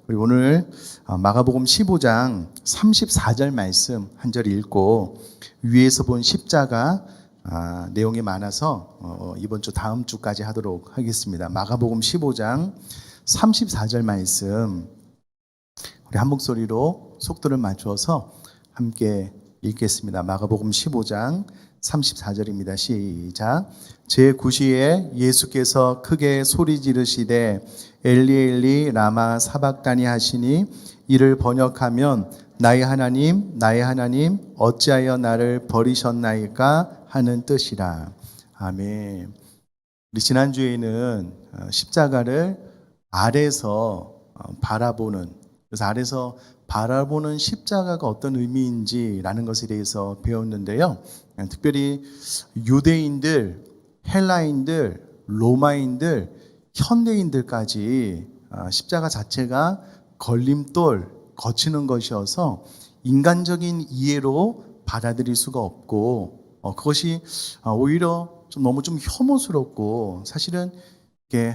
우리 오늘 마가복음 15장 34절 말씀 한 절 읽고 위에서 본 십자가 내용이 많아서 이번 주 다음 주까지 하도록 하겠습니다. 마가복음 15장 34절 말씀 우리 한 목소리로 속도를 맞추어서 함께 읽겠습니다. 마가복음 15장 34절입니다. 시작. 제9시에 예수께서 크게 소리 지르시되 엘리 엘리 라마 사박다니 하시니 이를 번역하면 나의 하나님 어찌하여 나를 버리셨나이까 하는 뜻이라. 아멘. 우리 지난주에는 십자가를 아래서 바라보는, 그래서 아래서 바라보는 십자가가 어떤 의미인지라는 것에 대해서 배웠는데요. 특별히 유대인들, 헬라인들, 로마인들, 현대인들까지 십자가 자체가 걸림돌, 거치는 것이어서 인간적인 이해로 받아들일 수가 없고 그것이 오히려 너무 혐오스럽고 사실은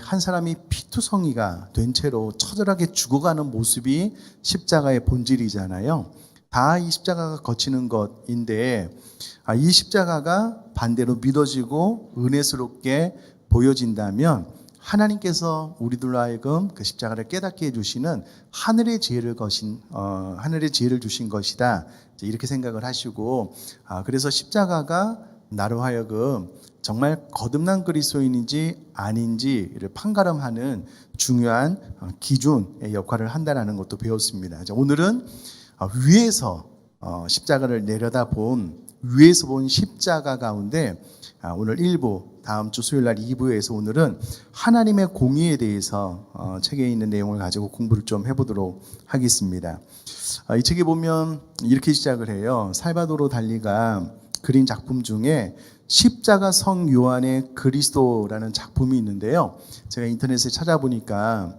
한 사람이 피투성이가 된 채로 처절하게 죽어가는 모습이 십자가의 본질이잖아요. 다 이 십자가가 거치는 것인데 이 십자가가 반대로 믿어지고 은혜스럽게 보여진다면 하나님께서 우리들로 하여금 그 십자가를 깨닫게 해주시는 하늘의 지혜를 주신 것이다. 이렇게 생각을 하시고 그래서 십자가가 나로 하여금 정말 거듭난 그리스도인인지 아닌지를 판가름하는 중요한 기준의 역할을 한다는 것도 배웠습니다. 오늘은 위에서 십자가를 내려다본 위에서 본 십자가 가운데 오늘 1부, 다음 주 수요일 날 2부에서 오늘은 하나님의 공의에 대해서 책에 있는 내용을 가지고 공부를 좀 해보도록 하겠습니다. 이 책에 보면 이렇게 시작을 해요. 살바도르 달리가 그린 작품 중에 십자가 성 요한의 그리스도라는 작품이 있는데요. 제가 인터넷에 찾아보니까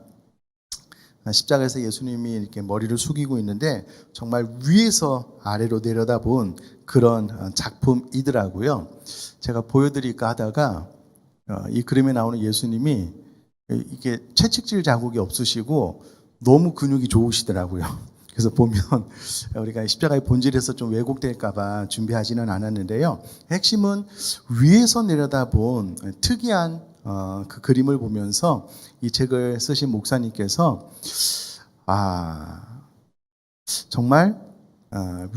십자가에서 예수님이 이렇게 머리를 숙이고 있는데 정말 위에서 아래로 내려다본 그런 작품이더라고요. 제가 보여드릴까 하다가 이 그림에 나오는 예수님이 이게 채찍질 자국이 없으시고 너무 근육이 좋으시더라고요. 그래서 보면 우리가 십자가의 본질에서 좀 왜곡될까봐 준비하지는 않았는데요. 핵심은 위에서 내려다본 특이한 그 그림을 보면서 이 책을 쓰신 목사님께서 정말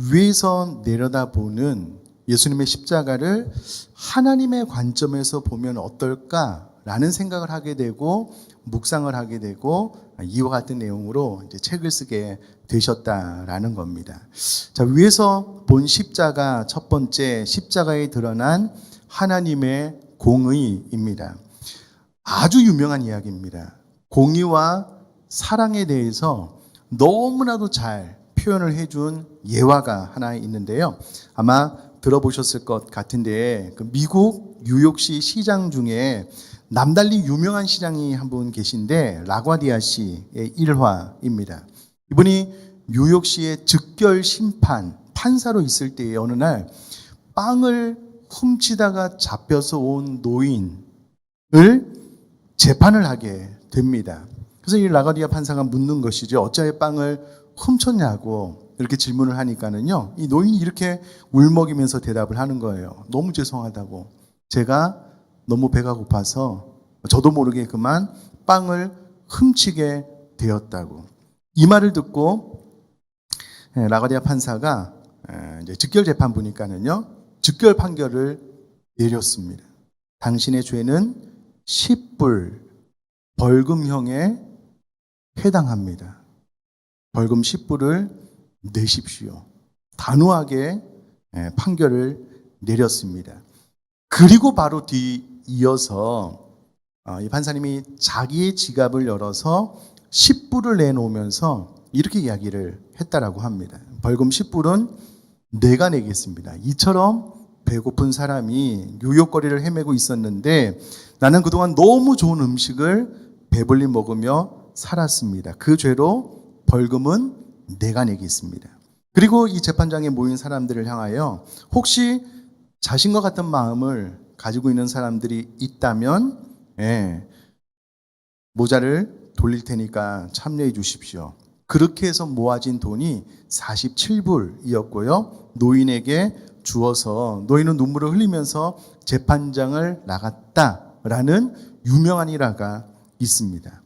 위에서 내려다보는 예수님의 십자가를 하나님의 관점에서 보면 어떨까라는 생각을 하게 되고 묵상을 하게 되고 이와 같은 내용으로 이제 책을 쓰게 되셨다라는 겁니다. 자, 위에서 본 십자가, 첫 번째 십자가에 드러난 하나님의 공의입니다. 아주 유명한 이야기입니다. 공의와 사랑에 대해서 너무나도 잘 표현을 해준 예화가 하나 있는데요. 아마 들어보셨을 것 같은데 그 미국 뉴욕시 시장 중에 남달리 유명한 시장이 한 분 계신데 라과디아 씨의 일화입니다. 이분이 뉴욕시의 즉결 심판 판사로 있을 때에 어느 날 빵을 훔치다가 잡혀서 온 노인을 재판을 하게 됩니다. 그래서 이 라과디아 판사가 묻는 것이죠. 어찌하여 빵을 훔쳤냐고 이렇게 질문을 하니까는요, 이 노인이 이렇게 울먹이면서 대답을 하는 거예요. 너무 죄송하다고. 제가 너무 배가 고파서 저도 모르게 그만 빵을 훔치게 되었다고. 이 말을 듣고 라과디아 판사가 이제 즉결 재판 보니까는요, 즉결 판결을 내렸습니다. 당신의 죄는 10불 벌금형에 해당합니다. 벌금 10불을 내십시오. 단호하게 판결을 내렸습니다. 그리고 바로 뒤이어서 이 판사님이 자기의 지갑을 열어서 10불을 내놓으면서 이렇게 이야기를 했다라고 합니다. 벌금 10불은 내가 내겠습니다. 이처럼 배고픈 사람이 뉴욕거리를 헤매고 있었는데 나는 그동안 너무 좋은 음식을 배불리 먹으며 살았습니다. 그 죄로 벌금은 내가 내겠습니다. 그리고 이 재판장에 모인 사람들을 향하여 혹시 자신과 같은 마음을 가지고 있는 사람들이 있다면 모자를 돌릴 테니까 참여해 주십시오. 그렇게 해서 모아진 돈이 47불이었고요. 노인에게 주어서 노인은 눈물을 흘리면서 재판장을 나갔다라는 유명한 일화가 있습니다.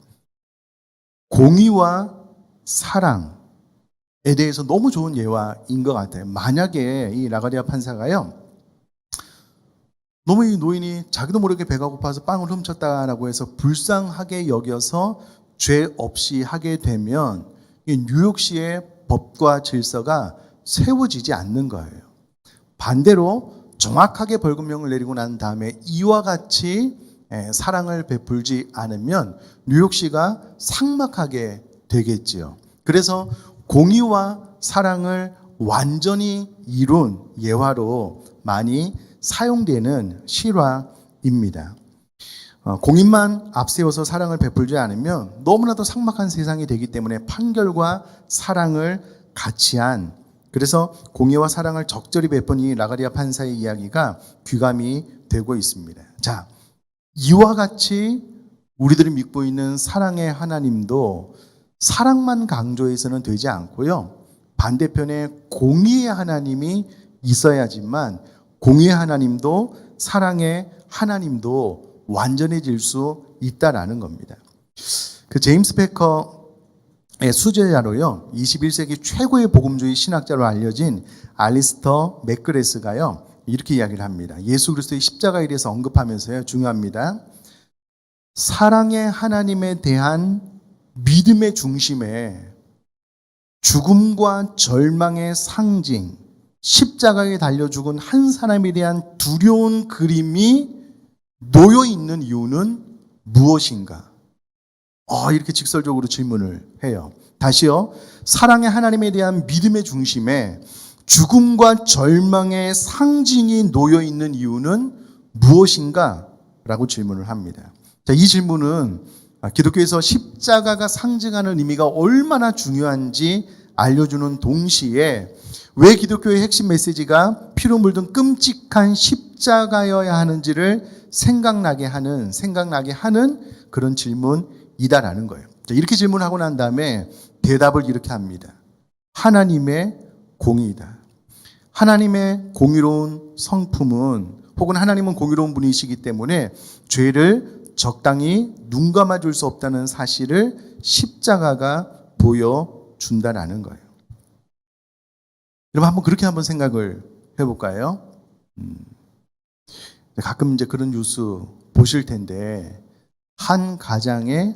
공의와 사랑에 대해서 너무 좋은 예화인 것 같아요. 만약에 이 라가디아 판사가요, 너무 이 노인이 자기도 모르게 배가 고파서 빵을 훔쳤다라고 해서 불쌍하게 여겨서 죄 없이 하게 되면 이 뉴욕시의 법과 질서가 세워지지 않는 거예요. 반대로 정확하게 벌금형을 내리고 난 다음에 이와 같이 사랑을 베풀지 않으면 뉴욕시가 삭막하게 되겠지요. 그래서 공의와 사랑을 완전히 이룬 예화로 많이 사용되는 실화입니다. 공의만 앞세워서 사랑을 베풀지 않으면 너무나도 삭막한 세상이 되기 때문에 판결과 사랑을 같이 한, 그래서 공의와 사랑을 적절히 베푼 이 라가디아 판사의 이야기가 귀감이 되고 있습니다. 자, 이와 같이 우리들이 믿고 있는 사랑의 하나님도 사랑만 강조해서는 되지 않고요, 반대편에 공의의 하나님이 있어야지만 공의의 하나님도 사랑의 하나님도 완전해질 수 있다라는 겁니다. 그 제임스 패커의 수제자로요, 21세기 최고의 복음주의 신학자로 알려진 알리스터 맥그레스가요, 이렇게 이야기를 합니다. 예수 그리스도의 십자가에 대해서 언급하면서요, 중요합니다. 사랑의 하나님에 대한 믿음의 중심에 죽음과 절망의 상징, 십자가에 달려 죽은 한 사람에 대한 두려운 그림이 놓여 있는 이유는 무엇인가? 이렇게 직설적으로 질문을 해요. 다시요. 사랑의 하나님에 대한 믿음의 중심에 죽음과 절망의 상징이 놓여 있는 이유는 무엇인가? 라고 질문을 합니다. 자, 이 질문은 기독교에서 십자가가 상징하는 의미가 얼마나 중요한지 알려주는 동시에 왜 기독교의 핵심 메시지가 피로 물든 끔찍한 십자가여야 하는지를 생각나게 하는 그런 질문이다라는 거예요. 이렇게 질문하고 난 다음에 대답을 이렇게 합니다. 하나님의 공의이다. 하나님의 공의로운 성품은, 혹은 하나님은 공의로운 분이시기 때문에 죄를 적당히 눈 감아줄 수 없다는 사실을 십자가가 보여준다라는 거예요. 여러분 한번 그렇게 한번 생각을 해볼까요? 가끔 이제 그런 뉴스 보실 텐데, 한 가정의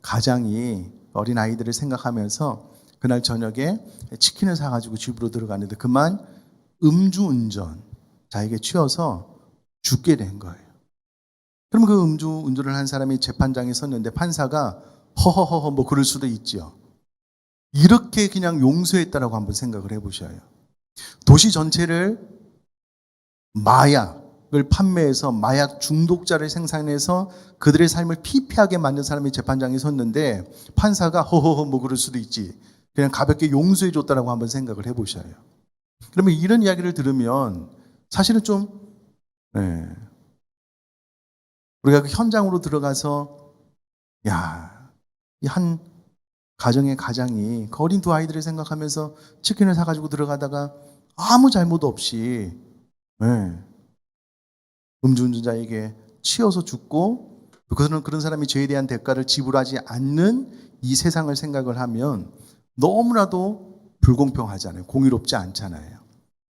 가장이 어린 아이들을 생각하면서 그날 저녁에 치킨을 사가지고 집으로 들어가는데 그만 음주운전, 자에게 취해서 죽게 된 거예요. 그럼 그 음주운전을 한 사람이 재판장에 섰는데 판사가 허허허허 뭐 그럴 수도 있지요. 이렇게 그냥 용서했다라고 한번 생각을 해보셔요. 도시 전체를 마약을 판매해서 마약 중독자를 생산해서 그들의 삶을 피폐하게 만든 사람이 재판장에 섰는데 판사가 허허허 뭐 그럴 수도 있지, 그냥 가볍게 용서해 줬다라고 한번 생각을 해보셔요. 그러면 이런 이야기를 들으면 사실은 좀 우리가 그 현장으로 들어가서 이 한 가정의 가장이 그 어린 두 아이들을 생각하면서 치킨을 사가지고 들어가다가 아무 잘못 없이 음주운전자에게 치여서 죽고, 그런 사람이 죄에 대한 대가를 지불하지 않는 이 세상을 생각을 하면 너무나도 불공평하잖아요. 공의롭지 않잖아요.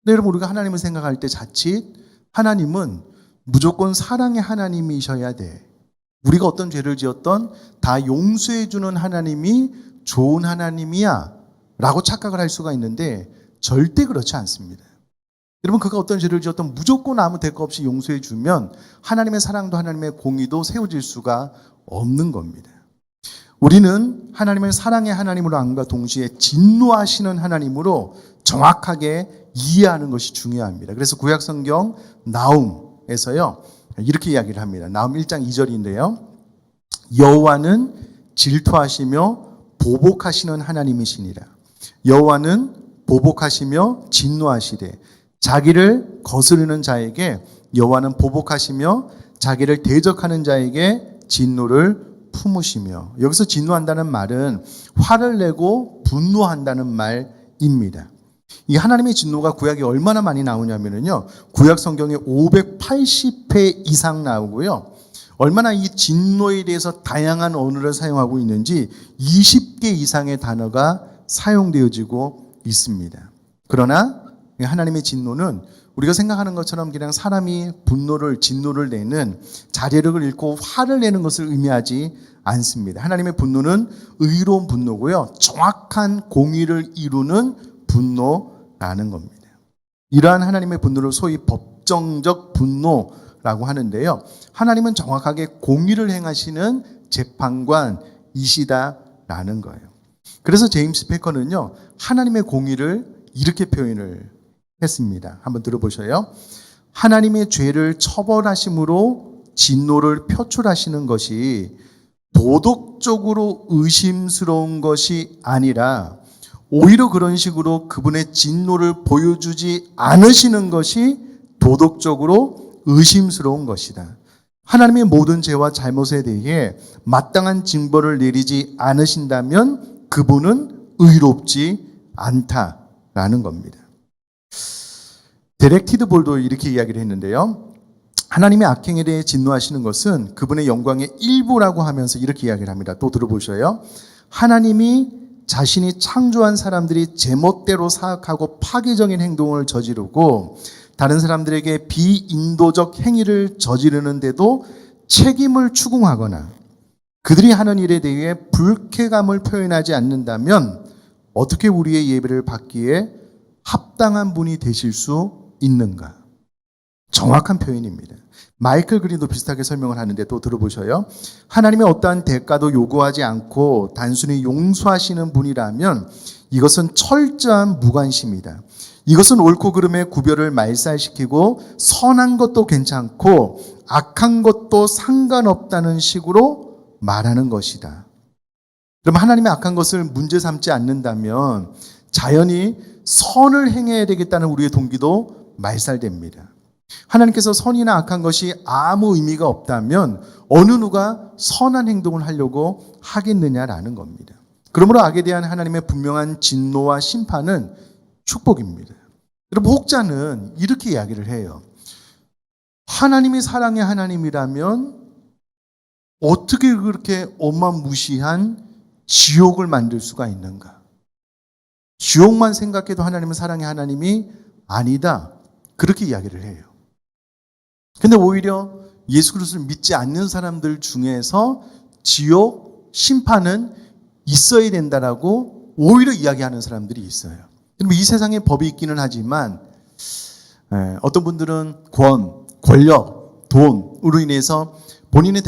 근데 여러분, 우리가 하나님을 생각할 때 자칫 하나님은 무조건 사랑의 하나님이셔야 돼. 우리가 어떤 죄를 지었던 다 용서해 주는 하나님이 좋은 하나님이야 라고 착각을 할 수가 있는데 절대 그렇지 않습니다. 여러분, 그가 어떤 죄를 지었던 무조건 아무 대가 없이 용서해 주면 하나님의 사랑도 하나님의 공의도 세워질 수가 없는 겁니다. 우리는 하나님을 사랑의 하나님으로 안과 동시에 진노하시는 하나님으로 정확하게 이해하는 것이 중요합니다. 그래서 구약성경 나훔에서요 이렇게 이야기를 합니다. 나훔 1장 2절인데요. 여호와는 질투하시며 보복하시는 하나님이시니라. 여호와는 보복하시며 진노하시되 자기를 거스르는 자에게 여호와는 보복하시며 자기를 대적하는 자에게 진노를 품으시며, 여기서 진노한다는 말은 화를 내고 분노한다는 말입니다. 이 하나님의 진노가 구약에 얼마나 많이 나오냐면요, 구약 성경에 580회 이상 나오고요, 얼마나 이 진노에 대해서 다양한 언어를 사용하고 있는지 20개 이상의 단어가 사용되어지고 있습니다. 그러나 하나님의 진노는 우리가 생각하는 것처럼 그냥 사람이 진노를 내는 자제력을 잃고 화를 내는 것을 의미하지 않습니다. 하나님의 분노는 의로운 분노고요, 정확한 공의를 이루는 분노라는 겁니다. 이러한 하나님의 분노를 소위 법정적 분노라고 하는데요, 하나님은 정확하게 공의를 행하시는 재판관이시다라는 거예요. 그래서 제임스 패커는요, 하나님의 공의를 이렇게 표현을 했습니다. 한번 들어보셔요. 하나님의 죄를 처벌하심으로 진노를 표출하시는 것이 도덕적으로 의심스러운 것이 아니라 오히려 그런 식으로 그분의 진노를 보여주지 않으시는 것이 도덕적으로 의심스러운 것이다. 하나님의 모든 죄와 잘못에 대해 마땅한 징벌을 내리지 않으신다면 그분은 의롭지 않다라는 겁니다. 데렉 티드볼도 이렇게 이야기를 했는데요, 하나님의 악행에 대해 진노하시는 것은 그분의 영광의 일부라고 하면서 이렇게 이야기를 합니다. 또 들어보셔요. 하나님이 자신이 창조한 사람들이 제멋대로 사악하고 파괴적인 행동을 저지르고 다른 사람들에게 비인도적 행위를 저지르는데도 책임을 추궁하거나 그들이 하는 일에 대해 불쾌감을 표현하지 않는다면 어떻게 우리의 예배를 받기에 합당한 분이 되실 수 있는가? 정확한 표현입니다. 마이클 그린도 비슷하게 설명을 하는데 또 들어보셔요. 하나님의 어떠한 대가도 요구하지 않고 단순히 용서하시는 분이라면 이것은 철저한 무관심이다. 이것은 옳고 그름의 구별을 말살시키고 선한 것도 괜찮고 악한 것도 상관없다는 식으로 말하는 것이다. 그럼 하나님의 악한 것을 문제 삼지 않는다면 자연히 선을 행해야 되겠다는 우리의 동기도 말살됩니다. 하나님께서 선이나 악한 것이 아무 의미가 없다면 어느 누가 선한 행동을 하려고 하겠느냐라는 겁니다. 그러므로 악에 대한 하나님의 분명한 진노와 심판은 축복입니다. 여러분, 혹자는 이렇게 이야기를 해요. 하나님이 사랑의 하나님이라면 어떻게 그렇게 어마무시한 지옥을 만들 수가 있는가? 지옥만 생각해도 하나님은 사랑의 하나님이 아니다. 그렇게 이야기를 해요. 근데 오히려 예수 그리스도를 믿지 않는 사람들 중에서 지옥 심판은 있어야 된다라고 오히려 이야기하는 사람들이 있어요. 이 세상에 법이 있기는 하지만 어떤 분들은 권력, 돈으로 인해서 본인의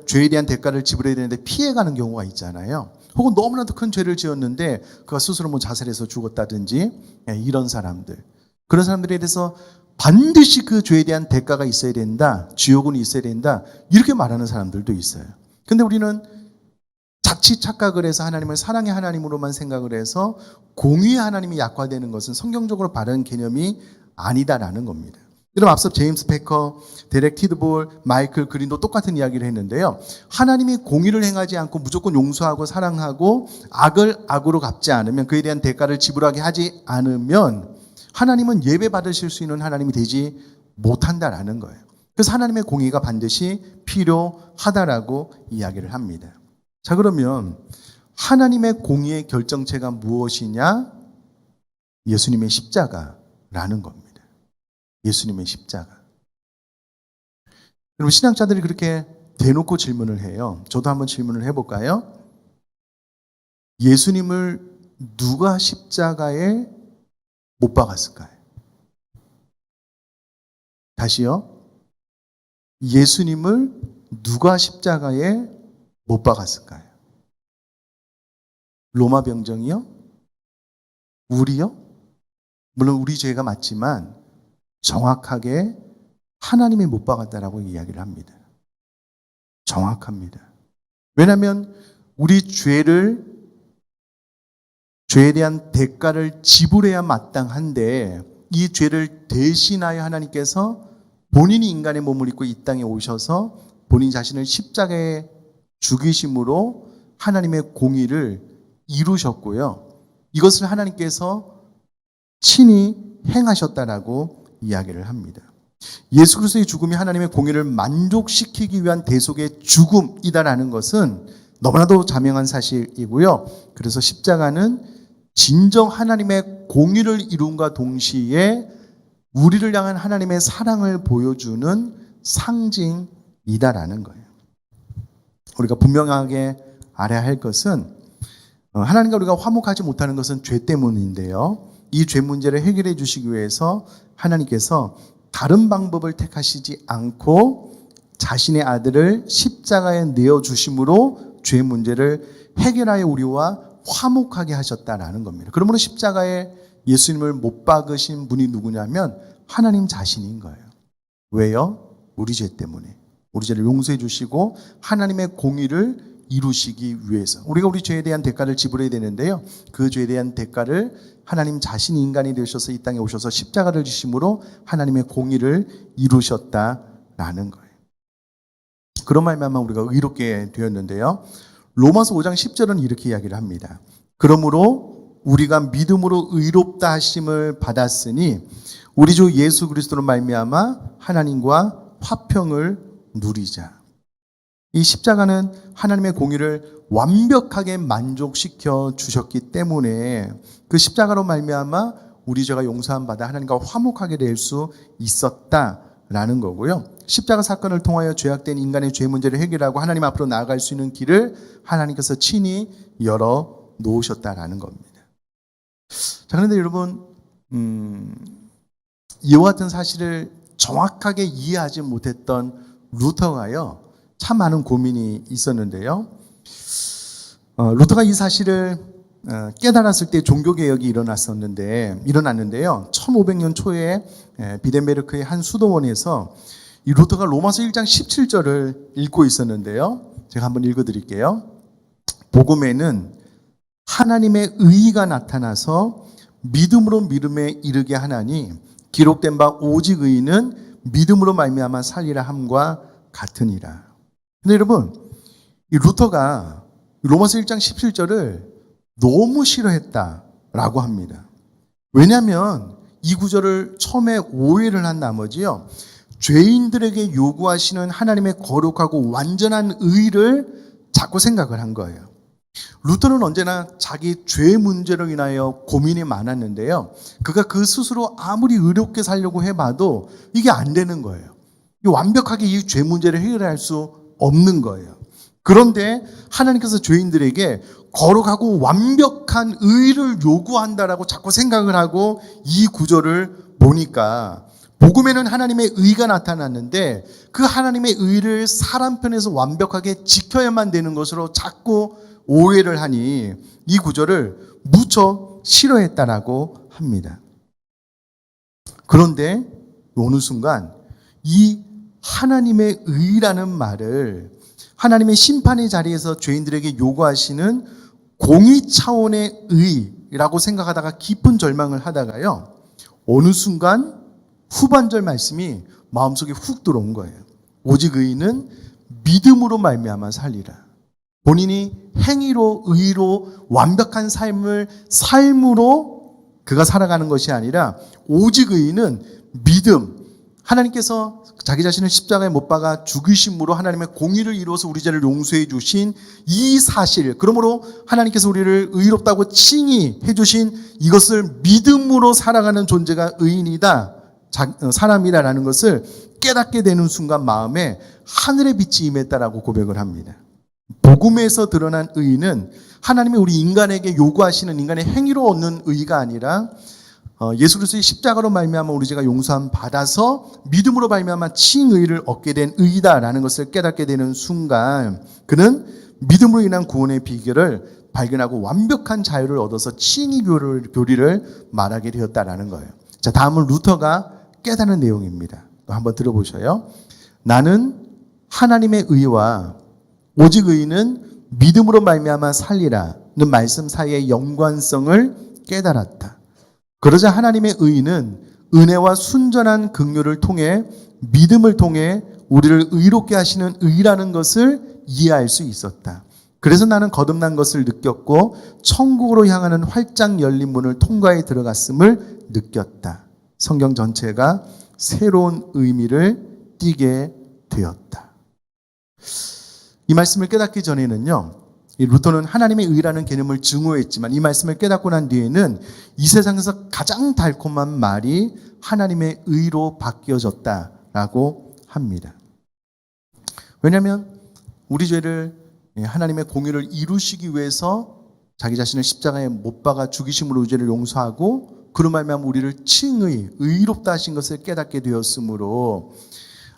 죄에 대한 대가를 지불해야 되는데 피해가는 경우가 있잖아요. 혹은 너무나도 큰 죄를 지었는데 그가 스스로 자살해서 죽었다든지 이런 사람들. 그런 사람들에 대해서 반드시 그 죄에 대한 대가가 있어야 된다. 지옥은 있어야 된다. 이렇게 말하는 사람들도 있어요. 근데 우리는 자칫 착각을 해서 하나님을 사랑의 하나님으로만 생각을 해서 공의의 하나님이 약화되는 것은 성경적으로 바른 개념이 아니다라는 겁니다. 여러분, 앞서 제임스 패커, 데렉 티드볼, 마이클 그린도 똑같은 이야기를 했는데요. 하나님이 공의를 행하지 않고 무조건 용서하고 사랑하고 악을 악으로 갚지 않으면, 그에 대한 대가를 지불하게 하지 않으면 하나님은 예배 받으실 수 있는 하나님이 되지 못한다라는 거예요. 그래서 하나님의 공의가 반드시 필요하다라고 이야기를 합니다. 자, 그러면 하나님의 공의의 결정체가 무엇이냐? 예수님의 십자가라는 겁니다. 예수님의 십자가. 여러분, 신학자들이 그렇게 대놓고 질문을 해요. 저도 한번 질문을 해볼까요? 예수님을 누가 십자가에 못 박았을까요? 다시요. 예수님을 누가 십자가에 못 박았을까요? 로마 병정이요? 우리요? 물론 우리 죄가 맞지만 정확하게 하나님이 못 박았다라고 이야기를 합니다. 정확합니다. 왜냐하면 우리 죄에 대한 대가를 지불해야 마땅한데 이 죄를 대신하여 하나님께서 본인이 인간의 몸을 입고 이 땅에 오셔서 본인 자신을 십자가에 죽이심으로 하나님의 공의를 이루셨고요. 이것을 하나님께서 친히 행하셨다라고 이야기를 합니다. 예수 그리스도의 죽음이 하나님의 공의를 만족시키기 위한 대속의 죽음이다라는 것은 너무나도 자명한 사실이고요. 그래서 십자가는 진정 하나님의 공의를 이룬과 동시에 우리를 향한 하나님의 사랑을 보여주는 상징이다라는 거예요. 우리가 분명하게 알아야 할 것은 하나님과 우리가 화목하지 못하는 것은 죄 때문인데요. 이 죄 문제를 해결해 주시기 위해서 하나님께서 다른 방법을 택하시지 않고 자신의 아들을 십자가에 내어주심으로 죄 문제를 해결하여 우리와 화목하게 하셨다라는 겁니다. 그러므로 십자가에 예수님을 못 박으신 분이 누구냐면 하나님 자신인 거예요. 왜요? 우리 죄 때문에. 우리 죄를 용서해 주시고 하나님의 공의를 이루시기 위해서. 우리가 우리 죄에 대한 대가를 지불해야 되는데요. 그 죄에 대한 대가를 하나님 자신이 인간이 되셔서 이 땅에 오셔서 십자가를 지심으로 하나님의 공의를 이루셨다라는 거예요. 그런 말미암아 우리가 의롭게 되었는데요. 로마서 5장 10절은 이렇게 이야기를 합니다. 그러므로 우리가 믿음으로 의롭다 하심을 받았으니 우리 주 예수 그리스도로 말미암아 하나님과 화평을 누리자. 이 십자가는 하나님의 공의를 완벽하게 만족시켜 주셨기 때문에 그 십자가로 말미암아 우리 죄가 용서함 받아 하나님과 화목하게 될 수 있었다라는 거고요. 십자가 사건을 통하여 죄악된 인간의 죄 문제를 해결하고 하나님 앞으로 나아갈 수 있는 길을 하나님께서 친히 열어 놓으셨다라는 겁니다. 자, 그런데 여러분 이와 같은 사실을 정확하게 이해하지 못했던 루터가요, 참 많은 고민이 있었는데요. 루터가 이 사실을 깨달았을 때 종교개혁이 일어났는데요. 1500년 초에 비덴베르크의 한 수도원에서 이 루터가 로마서 1장 17절을 읽고 있었는데요. 제가 한번 읽어드릴게요. 복음에는 하나님의 의의가 나타나서 믿음으로 믿음에 이르게 하나니 기록된 바 오직 의인은 믿음으로 말미암아 살리라 함과 같으니라. 근데 여러분, 이 루터가 로마서 1장 17절을 너무 싫어했다라고 합니다. 왜냐하면 이 구절을 처음에 오해를 한 나머지요, 죄인들에게 요구하시는 하나님의 거룩하고 완전한 의를 자꾸 생각을 한 거예요. 루터는 언제나 자기 죄 문제로 인하여 고민이 많았는데요. 그가 그 스스로 아무리 의롭게 살려고 해봐도 이게 안 되는 거예요. 완벽하게 이 죄 문제를 해결할 수 없는 거예요. 그런데 하나님께서 죄인들에게 거룩하고 완벽한 의를 요구한다라고 자꾸 생각을 하고 이 구절을 보니까 복음에는 하나님의 의가 나타났는데 그 하나님의 의를 사람 편에서 완벽하게 지켜야만 되는 것으로 자꾸 오해를 하니 이 구절을 무척 싫어했다라고 합니다. 그런데 어느 순간 이 하나님의 의라는 말을 하나님의 심판의 자리에서 죄인들에게 요구하시는 공의 차원의 의라고 생각하다가 깊은 절망을 하다가요, 어느 순간 후반절 말씀이 마음속에 훅 들어온 거예요. 오직 의인은 믿음으로 말미암아 살리라. 본인이 행위로 의로 완벽한 삶으로 그가 살아가는 것이 아니라 오직 의인은 믿음, 하나님께서 자기 자신을 십자가에 못 박아 죽으심으로 하나님의 공의를 이루어서 우리 죄를 용서해 주신 이 사실, 그러므로 하나님께서 우리를 의롭다고 칭의해 주신 이것을 믿음으로 살아가는 존재가 의인이다, 사람이다라는 것을 깨닫게 되는 순간 마음에 하늘의 빛이 임했다라고 고백을 합니다. 복음에서 드러난 의의는 하나님이 우리 인간에게 요구하시는 인간의 행위로 얻는 의의가 아니라 예수 그리스도의 십자가로 말미암아 우리 죄가 용서함 받아서 믿음으로 말미암아 칭의를 얻게 된 의이다라는 것을 깨닫게 되는 순간 그는 믿음으로 인한 구원의 비결을 발견하고 완벽한 자유를 얻어서 칭의 교리를 말하게 되었다라는 거예요. 자, 다음은 루터가 깨닫는 내용입니다. 또 한번 들어보셔요. 나는 하나님의 의와 오직 의는 믿음으로 말미암아 살리라는 말씀 사이의 연관성을 깨달았다. 그러자 하나님의 의는 은혜와 순전한 긍휼을 통해 믿음을 통해 우리를 의롭게 하시는 의라는 것을 이해할 수 있었다. 그래서 나는 거듭난 것을 느꼈고 천국으로 향하는 활짝 열린 문을 통과해 들어갔음을 느꼈다. 성경 전체가 새로운 의미를 띠게 되었다. 이 말씀을 깨닫기 전에는요, 이 루터는 하나님의 의라는 개념을 증오했지만 이 말씀을 깨닫고 난 뒤에는 이 세상에서 가장 달콤한 말이 하나님의 의로 바뀌어졌다라고 합니다. 왜냐하면 우리 죄를 하나님의 공의를 이루시기 위해서 자기 자신을 십자가에 못 박아 죽이심으로 우리 죄를 용서하고 그로 말미암아 우리를 칭의, 의롭다 하신 것을 깨닫게 되었으므로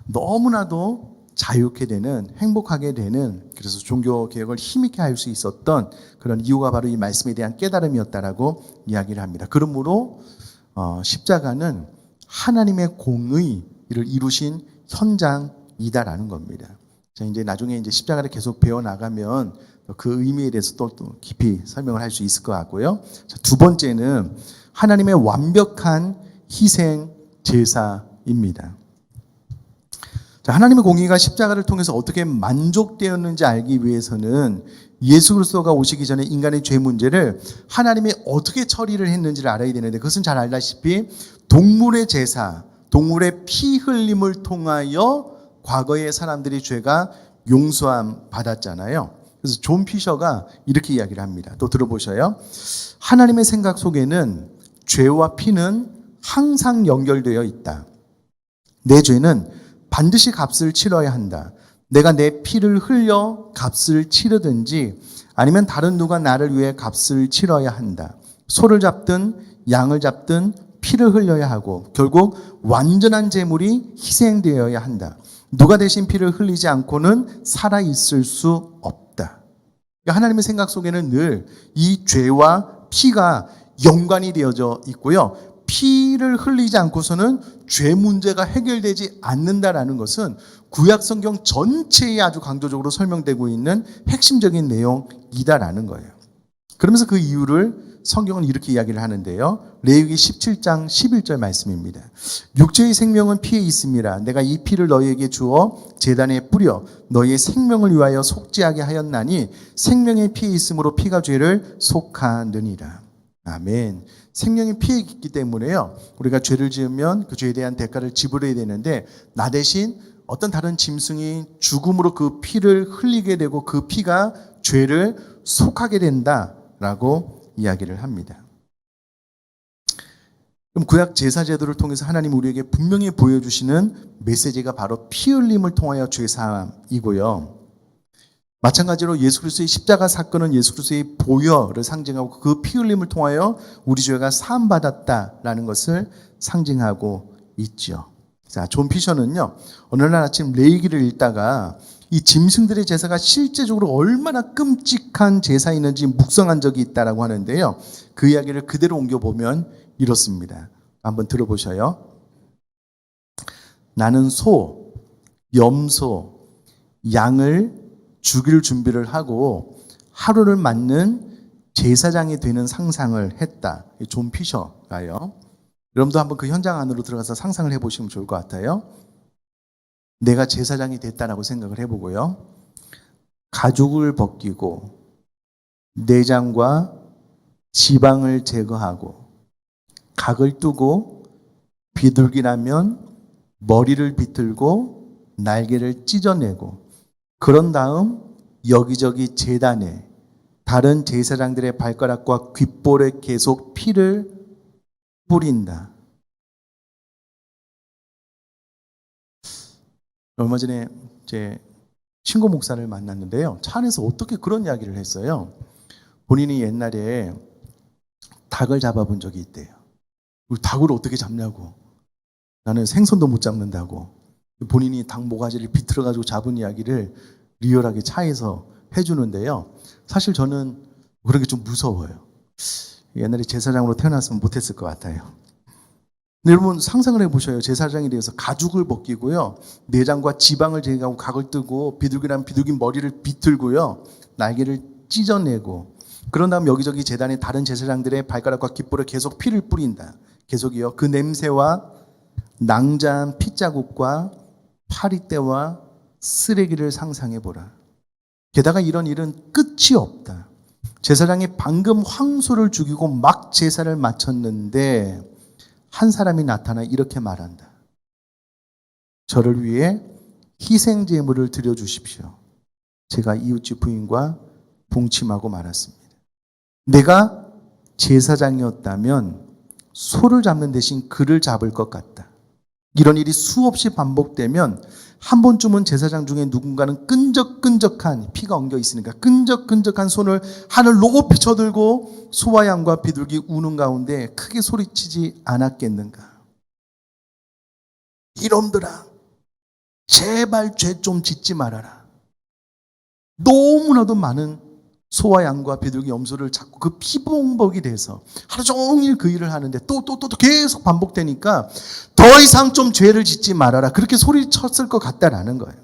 너무나도 자유케 되는, 행복하게 되는, 그래서 종교 개혁을 힘있게 할 수 있었던 그런 이유가 바로 이 말씀에 대한 깨달음이었다라고 이야기를 합니다. 그러므로 십자가는 하나님의 공의를 이루신 현장이다라는 겁니다. 자, 이제 나중에 이제 십자가를 계속 배워 나가면 그 의미에 대해서 또 깊이 설명을 할 수 있을 것 같고요. 자, 두 번째는 하나님의 완벽한 희생 제사입니다. 자, 하나님의 공의가 십자가를 통해서 어떻게 만족되었는지 알기 위해서는 예수 그리스도가 오시기 전에 인간의 죄 문제를 하나님이 어떻게 처리를 했는지를 알아야 되는데, 그것은 잘 알다시피 동물의 제사, 동물의 피 흘림을 통하여 과거의 사람들이 죄가 용서함 받았잖아요. 그래서 존 피셔가 이렇게 이야기를 합니다. 또 들어보셔요. 하나님의 생각 속에는 죄와 피는 항상 연결되어 있다. 내 죄는 반드시 값을 치러야 한다. 내가 내 피를 흘려 값을 치르든지 아니면 다른 누가 나를 위해 값을 치러야 한다. 소를 잡든 양을 잡든 피를 흘려야 하고 결국 완전한 제물이 희생되어야 한다. 누가 대신 피를 흘리지 않고는 살아있을 수 없다. 그러니까 하나님의 생각 속에는 늘 이 죄와 피가 연관이 되어져 있고요. 피를 흘리지 않고서는 죄 문제가 해결되지 않는다라는 것은 구약 성경 전체에 아주 강조적으로 설명되고 있는 핵심적인 내용이다라는 거예요. 그러면서 그 이유를 성경은 이렇게 이야기를 하는데요. 레위기 17장 11절 말씀입니다. 육체의 생명은 피에 있음이라. 내가 이 피를 너희에게 주어 제단에 뿌려 너희의 생명을 위하여 속죄하게 하였나니 생명의 피에 있으므로 피가 죄를 속하느니라. 아멘. 생명이 피에 있기 때문에요. 우리가 죄를 지으면 그 죄에 대한 대가를 지불해야 되는데 나 대신 어떤 다른 짐승이 죽음으로 그 피를 흘리게 되고 그 피가 죄를 속하게 된다라고 이야기를 합니다. 그럼 구약 제사 제도를 통해서 하나님 우리에게 분명히 보여주시는 메시지가 바로 피 흘림을 통하여 죄 사함이고요. 마찬가지로 예수 그리스도의 십자가 사건은 예수 그리스도의 보혈을 상징하고 그 피 흘림을 통하여 우리 죄가 사함 받았다라는 것을 상징하고 있죠. 자, 존 피셔는요, 어느 날 아침 레위기를 읽다가 이 짐승들의 제사가 실제적으로 얼마나 끔찍한 제사였는지 묵상한 적이 있다라고 하는데요. 그 이야기를 그대로 옮겨보면 이렇습니다. 한번 들어보셔요. 나는 소, 염소, 양을 죽일 준비를 하고 하루를 맞는 제사장이 되는 상상을 했다. 존 피셔가요. 여러분도 한번 그 현장 안으로 들어가서 상상을 해보시면 좋을 것 같아요. 내가 제사장이 됐다라고 생각을 해보고요. 가죽을 벗기고 내장과 지방을 제거하고 각을 뜨고 비둘기라면 머리를 비틀고 날개를 찢어내고 그런 다음 여기저기 제단에 다른 제사장들의 발가락과 귓볼에 계속 피를 뿌린다. 얼마 전에 제 친구 목사를 만났는데요. 차 안에서 어떻게 그런 이야기를 했어요. 본인이 옛날에 닭을 잡아본 적이 있대요. 닭을 어떻게 잡냐고. 나는 생선도 못 잡는다고. 본인이 닭 모가지를 비틀어가지고 잡은 이야기를 리얼하게 차에서 해주는데요. 사실 저는 그런 게 좀 무서워요. 옛날에 제사장으로 태어났으면 못했을 것 같아요. 근데 여러분 상상을 해보셔요. 제사장이 되어서 가죽을 벗기고요. 내장과 지방을 제거하고 각을 뜨고 비둘기라면 비둘기 머리를 비틀고요. 날개를 찢어내고 그런 다음 여기저기 제단에 다른 제사장들의 발가락과 귓볼에 계속 피를 뿌린다. 계속이요. 그 냄새와 낭자한 핏자국과 파리떼와 쓰레기를 상상해보라. 게다가 이런 일은 끝이 없다. 제사장이 방금 황소를 죽이고 막 제사를 마쳤는데 한 사람이 나타나 이렇게 말한다. 저를 위해 희생 제물을 드려 주십시오. 제가 이웃집 부인과 동침하고 말았습니다. 내가 제사장이었다면 소를 잡는 대신 그를 잡을 것 같다. 이런 일이 수없이 반복되면 한 번쯤은 제사장 중에 누군가는 끈적끈적한 피가 엉겨 있으니까 끈적끈적한 손을 하늘 높이 쳐들고 소와 양과 비둘기 우는 가운데 크게 소리치지 않았겠는가. 이놈들아, 제발 죄 좀 짓지 말아라. 너무나도 많은 소와 양과 비둘기 염소를 잡고 그 피봉복이 돼서 하루 종일 그 일을 하는데 또 계속 반복되니까 더 이상 좀 죄를 짓지 말아라. 그렇게 소리쳤을 것 같다라는 거예요.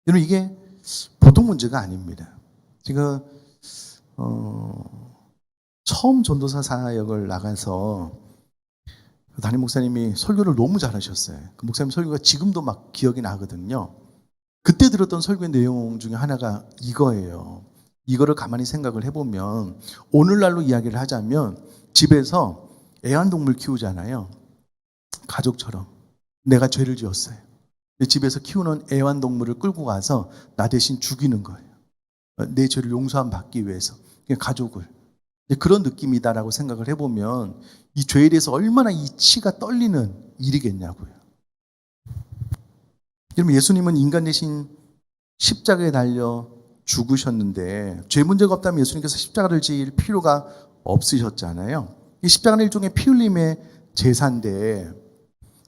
여러분, 이게 보통 문제가 아닙니다. 제가 처음 전도사 사역을 나가서 담임 목사님이 설교를 너무 잘하셨어요. 그 목사님 설교가 지금도 막 기억이 나거든요. 그때 들었던 설교의 내용 중에 하나가 이거예요. 이거를 가만히 생각을 해보면 오늘날로 이야기를 하자면 집에서 애완동물 키우잖아요. 가족처럼. 내가 죄를 지었어요. 집에서 키우는 애완동물을 끌고 가서 나 대신 죽이는 거예요. 내 죄를 용서함 받기 위해서. 가족을. 그런 느낌이다라고 생각을 해보면 이 죄에 대해서 얼마나 이 치가 떨리는 일이겠냐고요. 여러분, 예수님은 인간 대신 십자가에 달려 죽으셨는데 죄 문제가 없다면 예수님께서 십자가를 지을 필요가 없으셨잖아요. 이 십자가는 일종의 피 흘림의 제사인데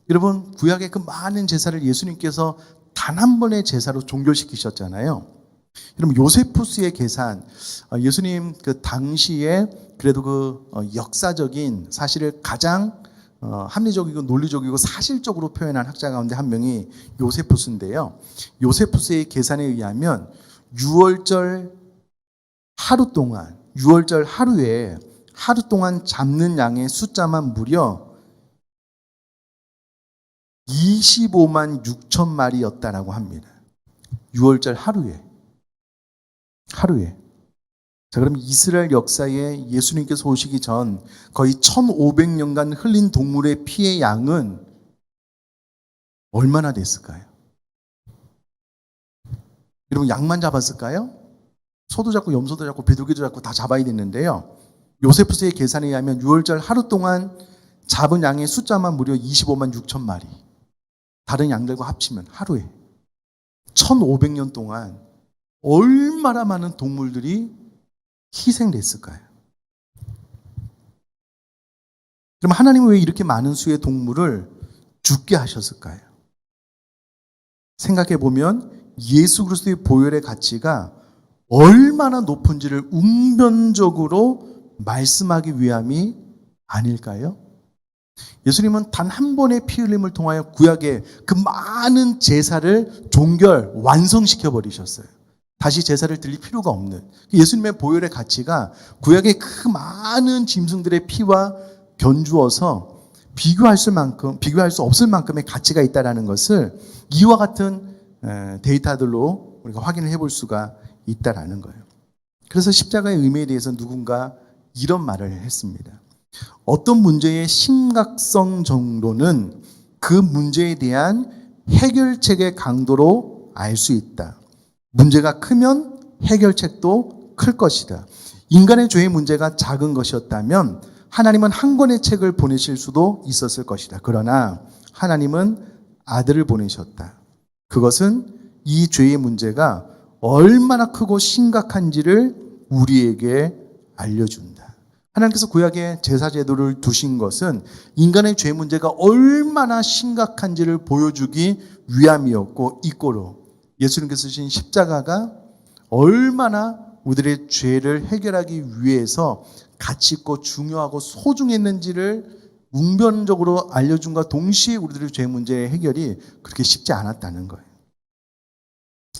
여러분, 구약의 그 많은 제사를 예수님께서 단 한 번의 제사로 종결시키셨잖아요. 여러분, 요세푸스의 계산, 예수님 그 당시에 그래도 그 역사적인 사실을 가장 합리적이고 논리적이고 사실적으로 표현한 학자 가운데 한 명이 요세푸스인데요. 요세푸스의 계산에 의하면 6월절 하루 동안, 6월절 하루에 하루 동안 잡는 양의 숫자만 무려 25만 6천 마리였다라고 합니다. 6월절 하루에. 자, 그럼 이스라엘 역사에 예수님께서 오시기 전 거의 1500년간 흘린 동물의 피의 양은 얼마나 됐을까요? 여러분, 양만 잡았을까요? 소도 잡고 염소도 잡고 비둘기도 잡고 다 잡아야 됐는데요. 요세푸스의 계산에 의하면 6월절 하루 동안 잡은 양의 숫자만 무려 25만 6천 마리. 다른 양들과 합치면 하루에 1500년 동안 얼마나 많은 동물들이 희생됐을까요? 그럼 하나님은 왜 이렇게 많은 수의 동물을 죽게 하셨을까요? 생각해 보면 예수 그리스도의 보혈의 가치가 얼마나 높은지를 웅변적으로 말씀하기 위함이 아닐까요? 예수님은 단 한 번의 피 흘림을 통하여 구약의 그 많은 제사를 종결, 완성시켜 버리셨어요. 다시 제사를 드릴 필요가 없는 예수님의 보혈의 가치가 구약의 그 많은 짐승들의 피와 견주어서 비교할 수 없을 만큼의 가치가 있다는 것을 이와 같은 데이터들로 우리가 확인을 해볼 수가 있다는 거예요. 그래서 십자가의 의미에 대해서 누군가 이런 말을 했습니다. 어떤 문제의 심각성 정도는 그 문제에 대한 해결책의 강도로 알 수 있다. 문제가 크면 해결책도 클 것이다. 인간의 죄의 문제가 작은 것이었다면 하나님은 한 권의 책을 보내실 수도 있었을 것이다. 그러나 하나님은 아들을 보내셨다. 그것은 이 죄의 문제가 얼마나 크고 심각한지를 우리에게 알려준다. 하나님께서 구약에 제사 제도를 두신 것은 인간의 죄 문제가 얼마나 심각한지를 보여주기 위함이었고, 이꼬로 예수님께서 주신 십자가가 얼마나 우리들의 죄를 해결하기 위해서 가치 있고 중요하고 소중했는지를 웅변적으로 알려준과 동시에 우리들의 죄 문제의 해결이 그렇게 쉽지 않았다는 거예요.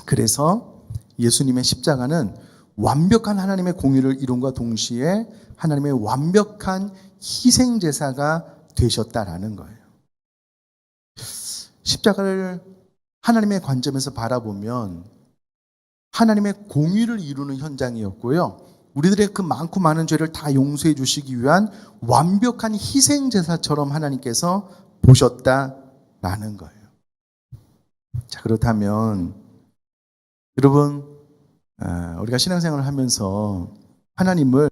그래서 예수님의 십자가는 완벽한 하나님의 공의를 이룬과 동시에 하나님의 완벽한 희생제사가 되셨다라는 거예요. 십자가를 하나님의 관점에서 바라보면 하나님의 공의를 이루는 현장이었고요. 우리들의 그 많고 많은 죄를 다 용서해 주시기 위한 완벽한 희생 제사처럼 하나님께서 보셨다라는 거예요. 자, 그렇다면 여러분, 우리가 신앙생활을 하면서 하나님을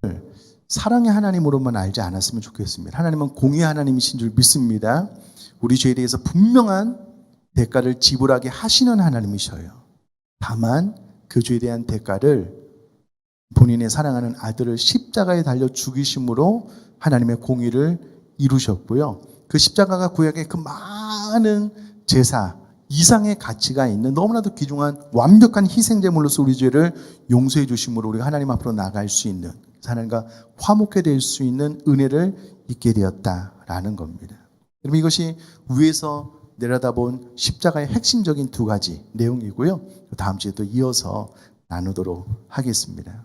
사랑의 하나님으로만 알지 않았으면 좋겠습니다. 하나님은 공의의 하나님이신 줄 믿습니다. 우리 죄에 대해서 분명한 대가를 지불하게 하시는 하나님이셔요. 다만 그 죄에 대한 대가를 본인의 사랑하는 아들을 십자가에 달려 죽이심으로 하나님의 공의를 이루셨고요. 그 십자가가 구약의 그 많은 제사 이상의 가치가 있는 너무나도 귀중한 완벽한 희생제물로서 우리 죄를 용서해 주심으로 우리가 하나님 앞으로 나갈 수 있는, 하나님과 화목해 될 수 있는 은혜를 잊게 되었다라는 겁니다. 여러분, 이것이 위에서 내려다본 십자가의 핵심적인 두 가지 내용이고요. 다음 주에 또 이어서 나누도록 하겠습니다.